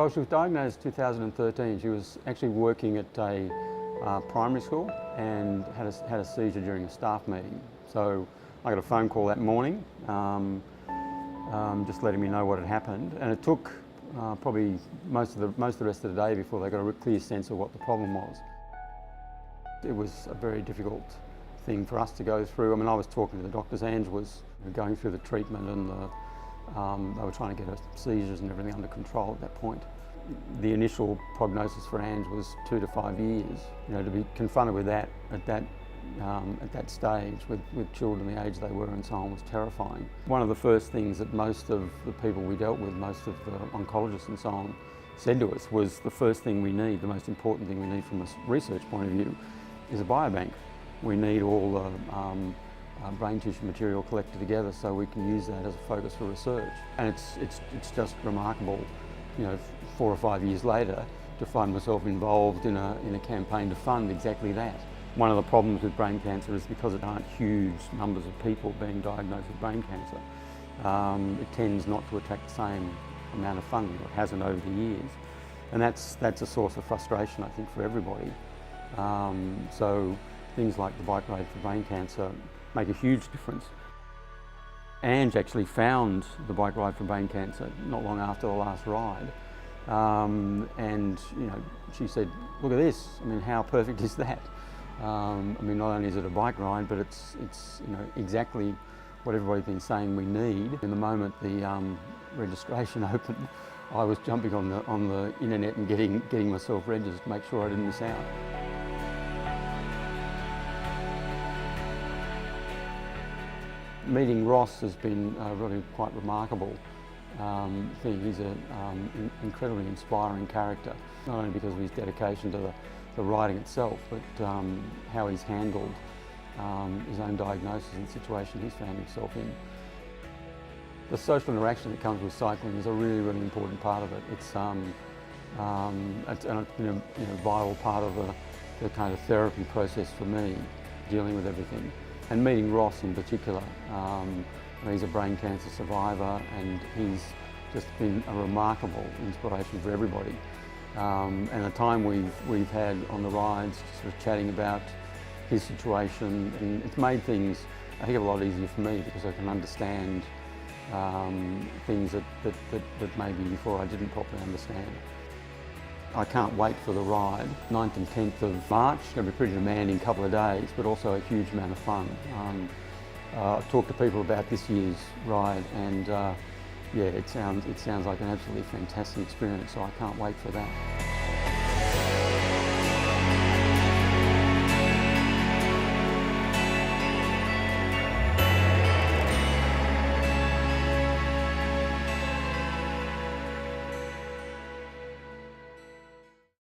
Well, she was diagnosed 2013. She was actually working at a primary school and had a seizure during a staff meeting. So I got a phone call that morning, just letting me know what had happened, and it took probably most of the rest of the day before they got a clear sense of what the problem was. It was a very difficult thing for us to go through. I mean, I was talking to the doctors. Angie was going through the treatment, and they were trying to get her seizures and everything under control at that point. The initial prognosis for Angie was 2 to 5 years. You know, to be confronted with that at that stage with children the age they were and so on was terrifying. One of the first things that most of the people we dealt with, most of the oncologists and so on, said to us was the first thing we need, the most important thing we need from a research point of view, is a biobank. We need all the brain tissue material collected together so we can use that as a focus for research. And it's just remarkable, you know, 4 or 5 years later, to find myself involved in a campaign to fund exactly that. One of the problems with brain cancer is because there aren't huge numbers of people being diagnosed with brain cancer, it tends not to attract the same amount of funding, or it hasn't over the years. And that's a source of frustration, I think, for everybody. So things like the bike ride for brain cancer make a huge difference. Angie actually found the bike ride for brain cancer not long after the last ride. And you know, she said, "Look at this. I mean, how perfect is that?" I mean, not only is it a bike ride, but it's you know, exactly what everybody's been saying we need. In the moment the registration opened, I was jumping on the internet and getting myself registered to make sure I didn't miss out. Meeting Ross has been really quite remarkable thing. He's an incredibly inspiring character, not only because of his dedication to the riding itself, but how he's handled his own diagnosis and the situation he's found himself in. The social interaction that comes with cycling is a really, really important part of it. It's been a vital part of the kind of therapy process for me, dealing with everything. And meeting Ross in particular, he's a brain cancer survivor, and he's just been a remarkable inspiration for everybody. And the time we've had on the rides, sort of chatting about his situation, and it's made things a heck of a lot easier for me because I can understand things that maybe before I didn't properly understand. I can't wait for the ride. 9th and 10th of March, it's going to be a pretty demanding couple of days, but also a huge amount of fun. I've talked to people about this year's ride, and yeah, it sounds like an absolutely fantastic experience, so I can't wait for that.